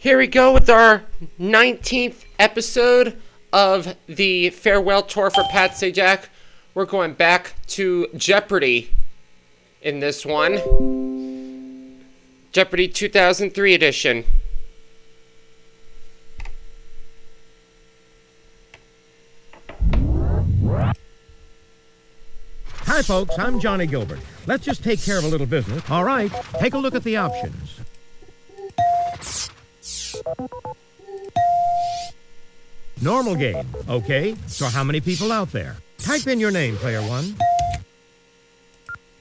Here we go with our 19th episode of the farewell tour for Pat Sajak. We're going back to Jeopardy in this one. Jeopardy 2003 edition. Hi, folks. I'm Johnny Gilbert. Let's just take care of a little business. All right. Take a look at the options. Normal game. Okay. So how many people out there? Type in your name, player one.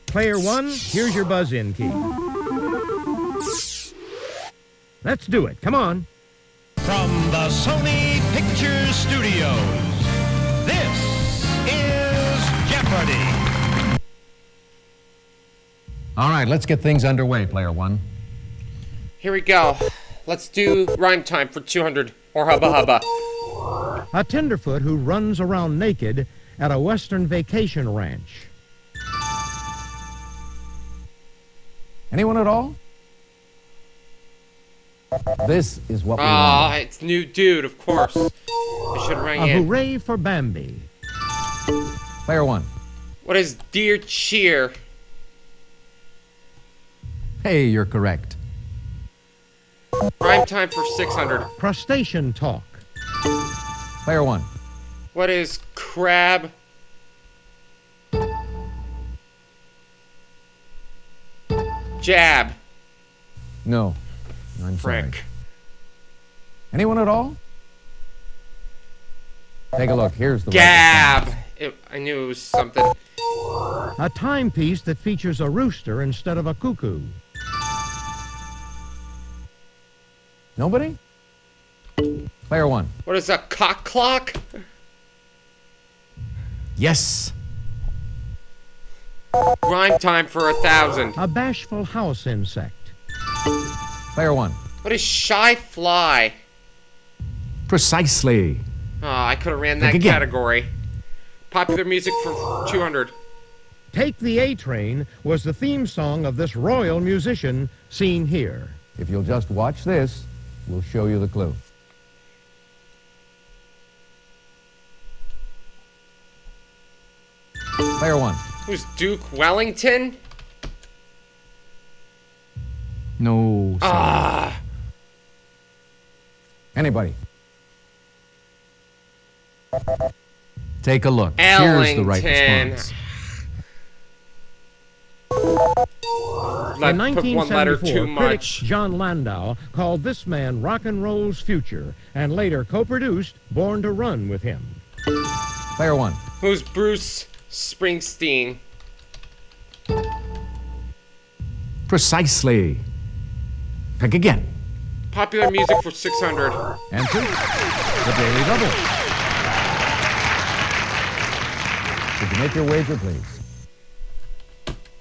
Player one, here's your buzz-in key. Let's do it. Come on. From the Sony Pictures Studios, this is Jeopardy! All right, let's get things underway, player one. Here we go. Let's do rhyme time for 200 or hubba hubba. A tenderfoot who runs around naked at a western vacation ranch. Anyone at all? This is what we Ah, want. it's new dude, of course. I should ring A in. hooray for Bambi. Player one. What is dear cheer? Hey, you're correct. Rhyme time for 600. Crustacean talk. Player one. What is crab? Jab. No. I'm sorry. Frick. Anyone at all? Take a look. Here's the Gab. I knew it was something. A timepiece that features a rooster instead of a cuckoo. Nobody? Player one. What is a cock clock? Yes. Rhyme time for 1,000. A bashful house insect. Player one. What is shy fly? Precisely. Oh, I could have ran that Think again. category. Popular music for 200. Take the A-Train was the theme song of this royal musician seen here. If you'll just watch this, we'll show you the clue. Player one. Who's Duke Wellington? No. Sorry. Ah, Anybody? Take a look. Here's the right Ellington. response. In Put one letter 1974, too critic much. John Landau called this man rock and roll's future and later co-produced Born to Run with him. Player one. Who's Bruce Springsteen? Precisely. Pick again. Popular music for 600. Answer. The Daily Double. Could you make your wager, please?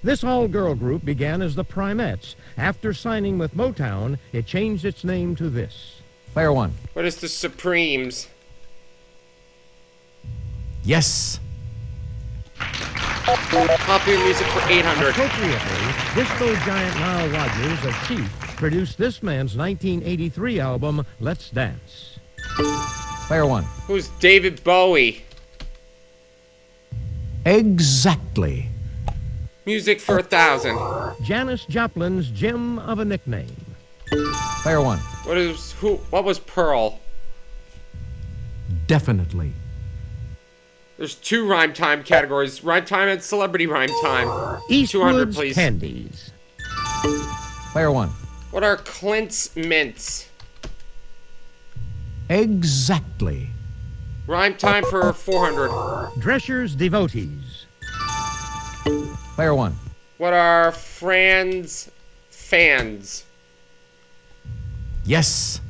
This all-girl group began as the Primettes. After signing with Motown, it changed its name to this. Player one. What is the Supremes? Yes. Popular music for 800. Appropriately, disco giant Nile Rodgers of Chief produced this man's 1983 album, Let's Dance. Player one. Who's David Bowie? Exactly. Music for 1,000. Janis Joplin's gem of a nickname. Player one. What was Pearl? Definitely. There's two rhyme time categories. Rhyme time and celebrity rhyme time. 200, Eastwood's please. Candies. Player one. What are Clint's mints? Exactly. Rhyme time for 400. Drescher's Devotees. Player one. What are Fran's fans? Yes.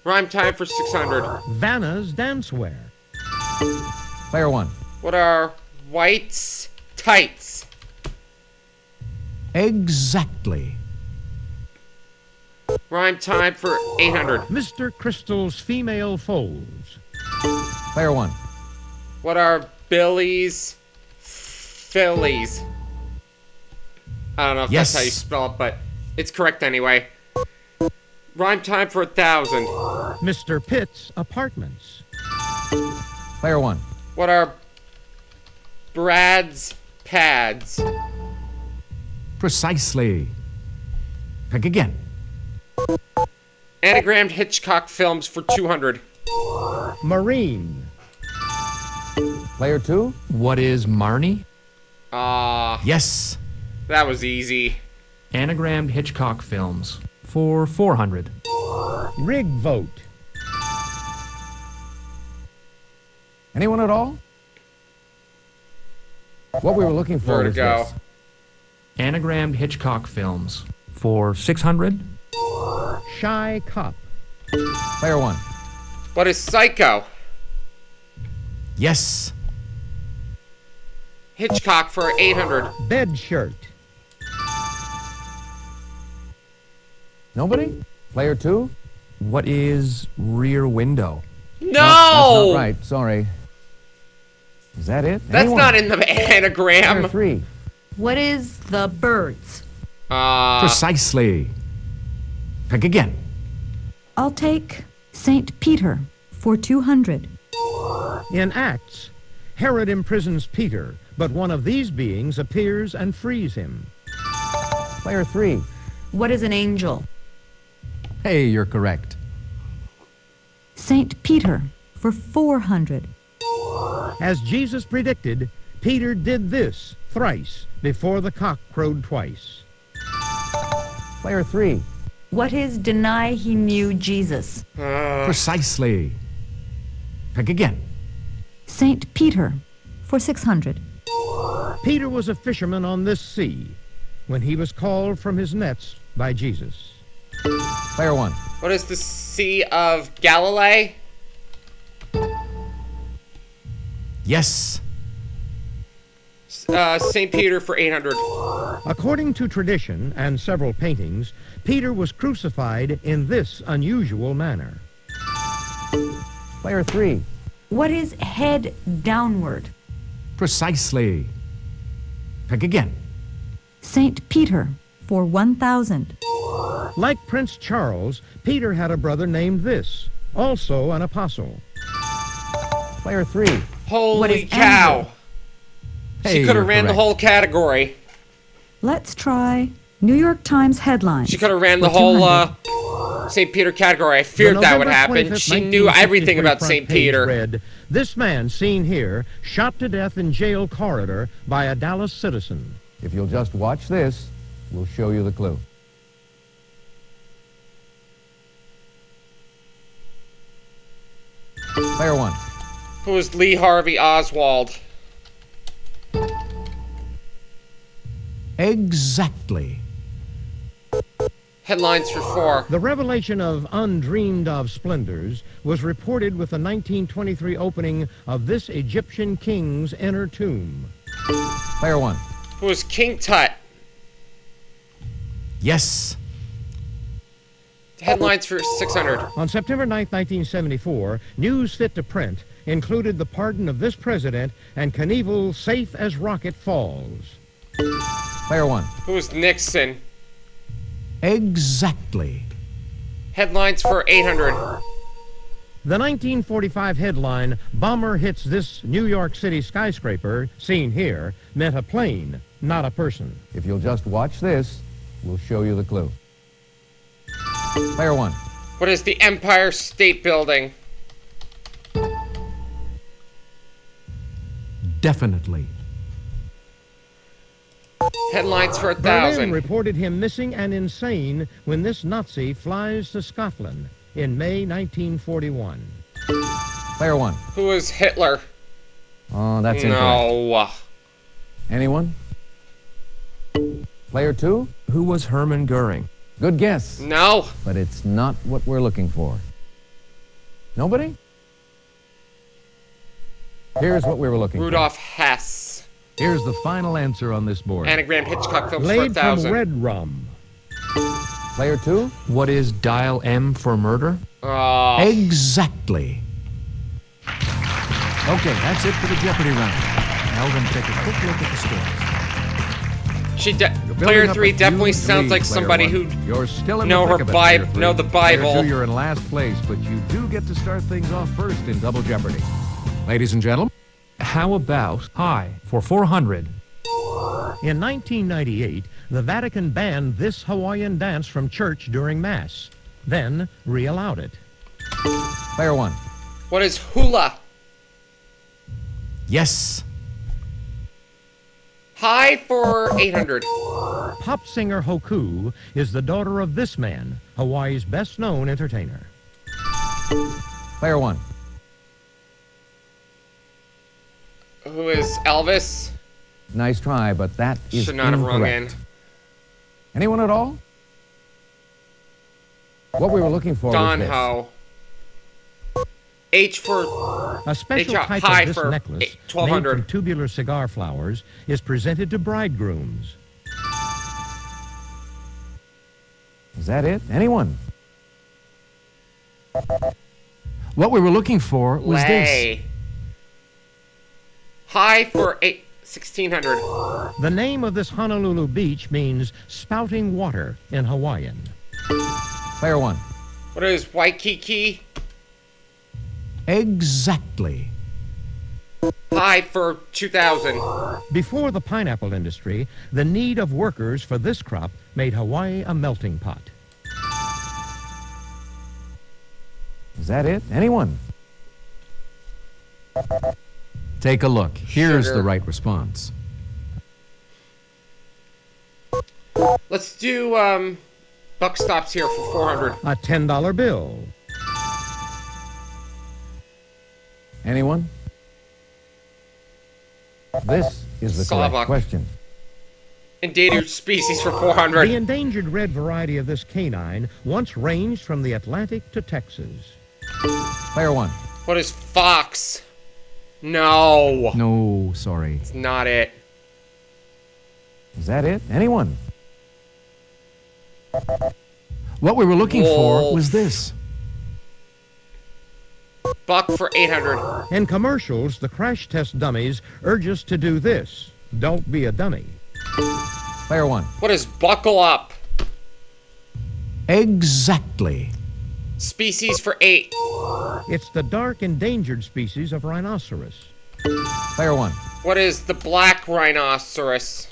Rhyme time for 600. Vanna's Dancewear. Player one. What are White's tights? Exactly. Rhyme time for 800. Mr. Crystal's Female Folds. Player one. What are Billy's Phillies? I don't know if Yes. that's how you spell it, but it's correct anyway. Rhyme time for 1,000. Mr. Pitt's apartments. Player 1. What are Brad's pads? Precisely. Pick again. Anagrammed Hitchcock films for 200. Marine. Player 2. What is Marnie? Yes. That was easy. Anagrammed Hitchcock films for 400. Rig vote. Anyone at all? What we were looking for was Vertigo. this. Anagrammed Hitchcock films for 600. Shy cop. Player 1. What is Psycho? Yes. Hitchcock for 800. Bed shirt. Nobody? Player 2? What is Rear Window? No! That's not right. Sorry. Is that it? That's Anyone? not in the Player anagram. 3. What is the birds? Precisely. Pick again. I'll take St. Peter for 200. In Acts, Herod imprisons Peter, but one of these beings appears and frees him. Player 3. What is an angel? Hey, you're correct. St. Peter for 400. As Jesus predicted, Peter did this thrice before the cock crowed twice. Player 3. What is deny he knew Jesus? Precisely. Pick again. St. Peter for 600. Peter was a fisherman on this sea when he was called from his nets by Jesus. Player 1. What is the Sea of Galilee? Yes. St. Peter for 800. According to tradition and several paintings, Peter was crucified in this unusual manner. Player 3. What is head downward? Precisely. Pick again. St. Peter for 1,000. Like Prince Charles, Peter had a brother named this, also an apostle. Player 3. What Holy is cow. Andrew? Hey, She could have you're ran the correct. whole category. Let's try New York Times headlines. She could have ran for the whole 200. St. Peter category. I feared The that would November happen. 25th, She knew everything 1963 about front St. page Peter. read, "This man seen here shot to death in jail corridor by a Dallas citizen." If you'll just watch this, we'll show you the clue. Player 1. Who is Lee Harvey Oswald? Exactly. Headlines for 4. The revelation of undreamed of splendors was reported with the 1923 opening of this Egyptian king's inner tomb. Player 1. Who is King Tut? Yes. Headlines for 600. On September 9, 1974, news fit to print included the pardon of this president and Knievel safe as rocket falls. Player 1. Who is Nixon? Exactly. Headlines for 800. The 1945 headline, "Bomber hits this New York City skyscraper," seen here, meant a plane, not a person. If you'll just watch this, we'll show you the clue. Player 1. What is the Empire State Building? Definitely. Headlines for Berlin 1,000. reported him missing and insane when this Nazi flies to Scotland in May 1941. Player 1. Who is Hitler? Oh, that's incorrect. No. Anyone? Player 2. Who was Hermann Goering? Good guess, No. but it's not what we're looking for. Nobody? Here's what we were looking Rudolf Hess. Here's the final answer on this board. Anagram Hitchcock films for Laid from 1,000. red rum. Player 2. What is Dial M for murder? Oh. Exactly. Okay, that's it for the Jeopardy round. Now we're going to take a quick look at the scores. Player 3 definitely sounds like somebody who You're still in know the her thick of it, Bible, Player know the 3. Player Bible. 2, you're in last place, but you do get to start things off first in Double Jeopardy. Ladies and gentlemen. How about high for 400? In 1998, the Vatican banned this Hawaiian dance from church during Mass, then re-allowed it. Player 1. What is hula? Yes. High for 800. Pop singer Hoku is the daughter of this man, Hawaii's best-known entertainer. Player 1. Who is Elvis? Nice try, but that is Should not have rung in. incorrect. Anyone at all? What we were looking for Don was this. Ho. H for A special H- type high of this for necklace, made 1200. from tubular cigar flowers, is presented to bridegrooms. Is that it? Anyone? What we were looking for was this. Lay. High for 1600. The name of this Honolulu beach means spouting water in Hawaiian. Player 1. What is Waikiki? Exactly. High for 2000. Before the pineapple industry, the need of workers for this crop made Hawaii a melting pot. Is that it? Anyone? Take a look. Here's Sugar. the right response. Let's do buck stops here for 400. A $10 bill. Anyone? This is the correct Sajak. question. Endangered species for The 400. endangered red variety of this canine once ranged from the Atlantic to Texas. Player 1. What is fox? No. No, sorry. It's not it. Is that it? Anyone? What we were looking for Wolf. was this. Buck for 800. In commercials, the crash test dummies urge us to do this. Don't be a dummy. Player 1. What is buckle up? Exactly. Species for 8. It's the dark endangered species of rhinoceros. Player 1. What is the black rhinoceros?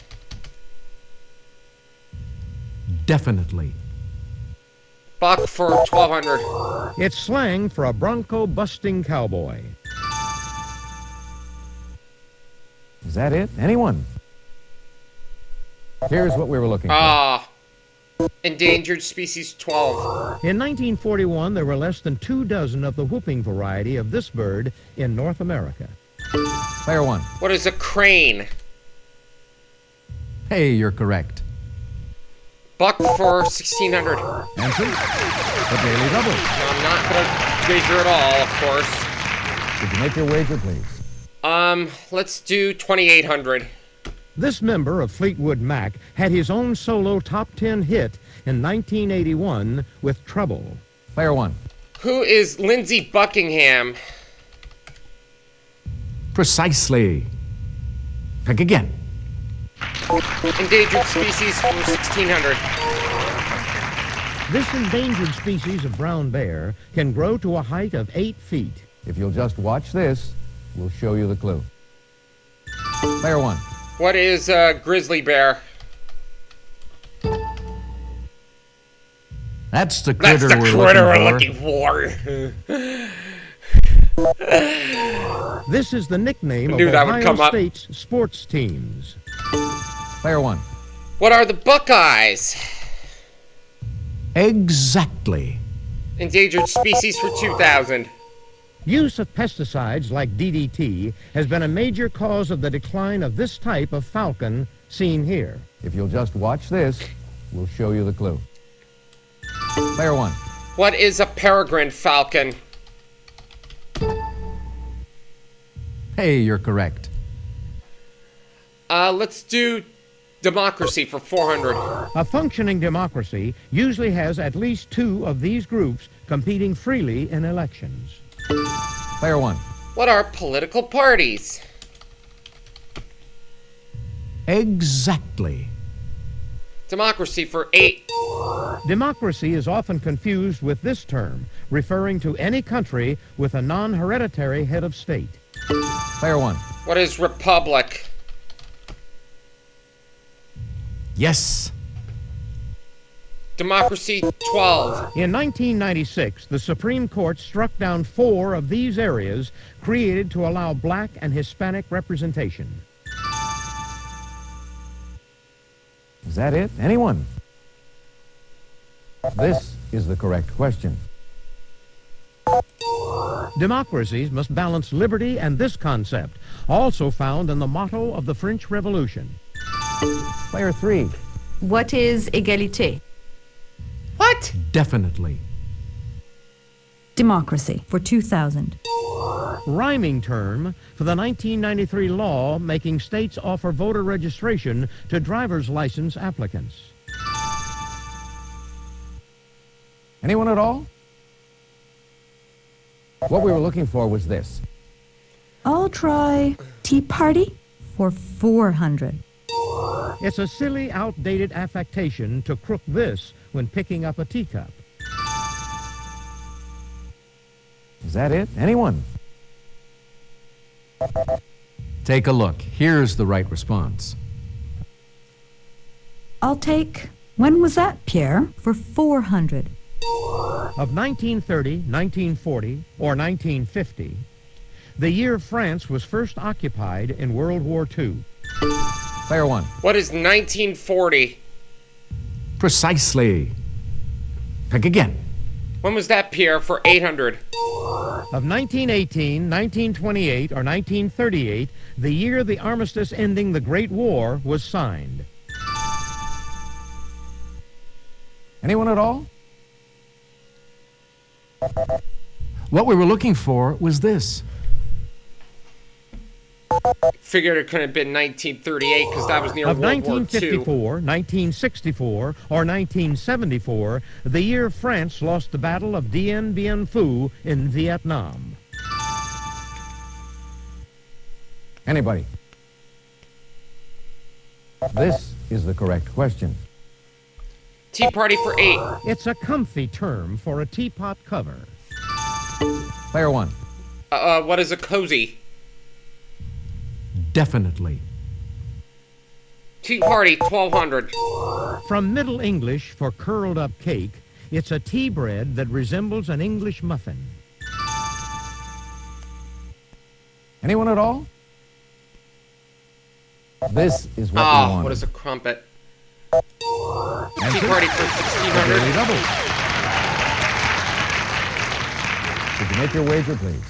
Definitely. Buck for 1200. It's slang for a bronco-busting cowboy. Is that it? Anyone? Here's what we were looking for. Ah. Endangered species 12. In 1941, there were less than 24 of the whooping variety of this bird in North America. Player 1. What is a crane? Hey, you're correct. Buck for 1600. Answer? The Daily Double. I'm not gonna wager at all, of course. Did you make your wager, please? Let's do 2800. This member of Fleetwood Mac had his own solo top 10 hit in 1981 with Trouble. Player 1. Who is Lindsey Buckingham? Precisely. Pick again. Endangered species for 1600. This endangered species of brown bear can grow to a height of 8 feet. If you'll just watch this, we'll show you the clue. Player 1. What is a grizzly bear? That's the That's critter, the critter we're we're looking for. This is the nickname of knew that would Ohio come up. State's sports teams. Player 1. What are the Buckeyes? Exactly. Endangered species for 2000. Use of pesticides like DDT has been a major cause of the decline of this type of falcon seen here. If you'll just watch this, we'll show you the clue. Player 1. What is a peregrine falcon? Hey, you're correct. Let's do democracy for 400. A functioning democracy usually has at least 2 of these groups competing freely in elections. Player 1. What are political parties? Exactly. Democracy for 8. Democracy is often confused with this term, referring to any country with a non-hereditary head of state. Player 1. What is republic? Yes. Democracy 12. In 1996, the Supreme Court struck down 4 of these areas created to allow black and Hispanic representation. Is that it? Anyone? This is the correct question. Democracies must balance liberty and this concept, also found in the motto of the French Revolution. Player 3. What is égalité? What? Definitely. Democracy for 2000. Rhyming term for the 1993 law making states offer voter registration to driver's license applicants. Anyone at all? What we were looking for was this. I'll try Tea Party for 400. It's a silly, outdated affectation to crook this when picking up a teacup. Is that it? Anyone? Take a look. Here's the right response. I'll take, when was that, Pierre? For 400. Of 1930, 1940, or 1950, the year France was first occupied in World War II. Player 1. What is 1940? Precisely. Pick again. When was that, Pierre, for 800? Of 1918, 1928, or 1938, the year the armistice ending the Great War was signed. Anyone at all? What we were looking for was this. Figured it couldn't have been 1938 because that was near Of World War II. 1954, 1964, or 1974, the year France lost the Battle of Dien Bien Phu in Vietnam. Anybody? This is the correct question. Tea Party for 8. It's a comfy term for a teapot cover. Player 1. What is a cozy? Definitely. Tea Party 1200. From Middle English for curled up cake, it's a tea bread that resembles an English muffin. Anyone at all? This is what we Ah, wanted. what is a crumpet? Answer? Tea Party for Daily 1600. double. Could you make your wager, please?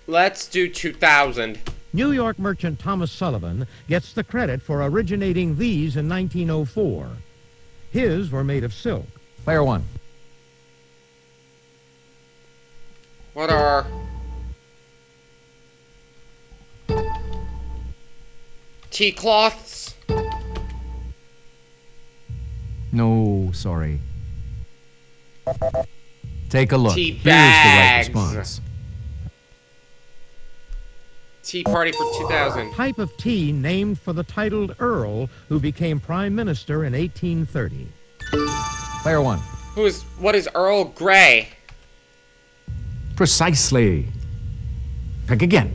Let's do 2000. New York merchant Thomas Sullivan gets the credit for originating these in 1904. His were made of silk. Player 1. What are... tea cloths? No, sorry. Take a look. Tea Here's the right bags. response. Tea Party for 2000. Type of tea named for the titled Earl who became Prime Minister in 1830. Player 1. What is Earl Grey? Precisely. Pick again.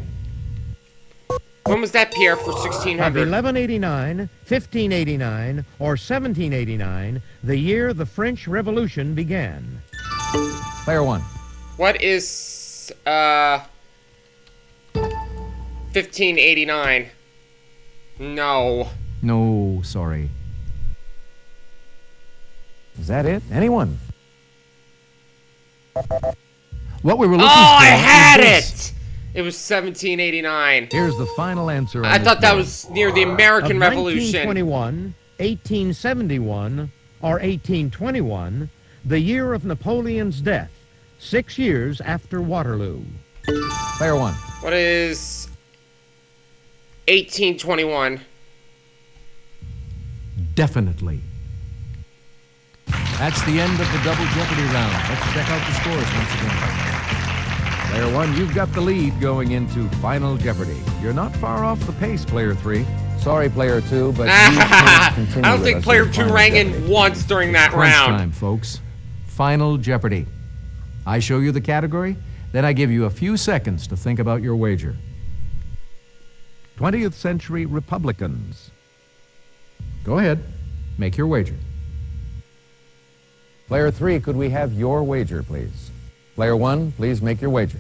When was that, Pierre, for Of 1600? 1189, 1589, or 1789, the year the French Revolution began. Player 1. What is 1589? No. No, sorry. Is that it? Anyone? What we were looking Oh, for I had was this. it! It was 1789. Here's the final answer. on I this thought that game. was near the American Of Revolution. 1921, 1871, or 1821, the year of Napoleon's death, 6 years after Waterloo. Player 1. What is 1821? Definitely. That's the end of the Double Jeopardy round. Let's check out the scores once again. Player 1, you've got the lead going into Final Jeopardy. You're not far off the pace, Player 3. Sorry, player 2, but you I can't continue don't with think us player in 2 Final rang Jeopardy. in once during that Crunch round. time, folks. Final Jeopardy. I show you the category, then I give you a few seconds to think about your wager. 20th century Republicans. Go ahead. Make your wager. Player 3, could we have your wager, please? Player 1, please make your wager.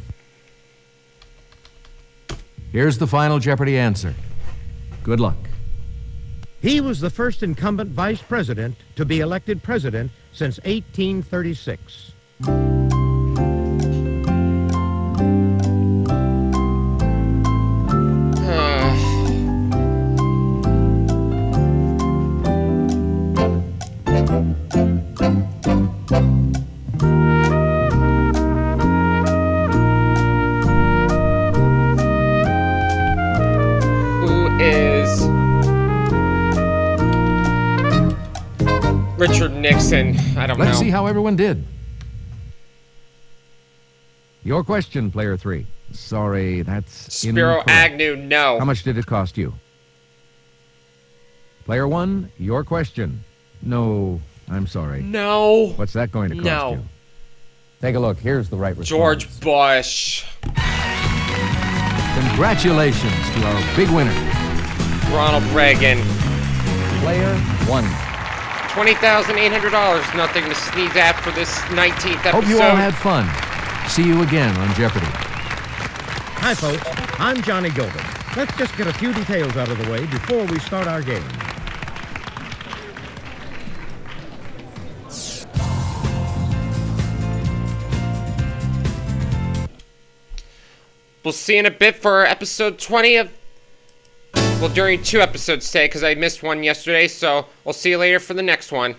Here's the Final Jeopardy answer. Good luck. He was the first incumbent vice president to be elected president since 1836. Who is Richard Nixon? I don't know. Let's see how everyone did. Your question, player 3. Sorry, that's Spiro incorrect. Agnew, no. How much did it cost you? Player 1, your question. No, I'm sorry. No. What's that going to cost No. you? Take a look. Here's the right response. George Bush. Congratulations to our big winner. Ronald Reagan. Player 1. $20,800. Nothing to sneeze at for this 19th episode. Hope you all had fun. See you again on Jeopardy. Hi, folks. I'm Johnny Gilbert. Let's just get a few details out of the way before we start our game. We'll see you in a bit for episode 20 of... Well, during 2 episodes today, because I missed one yesterday, so we'll see you later for the next one.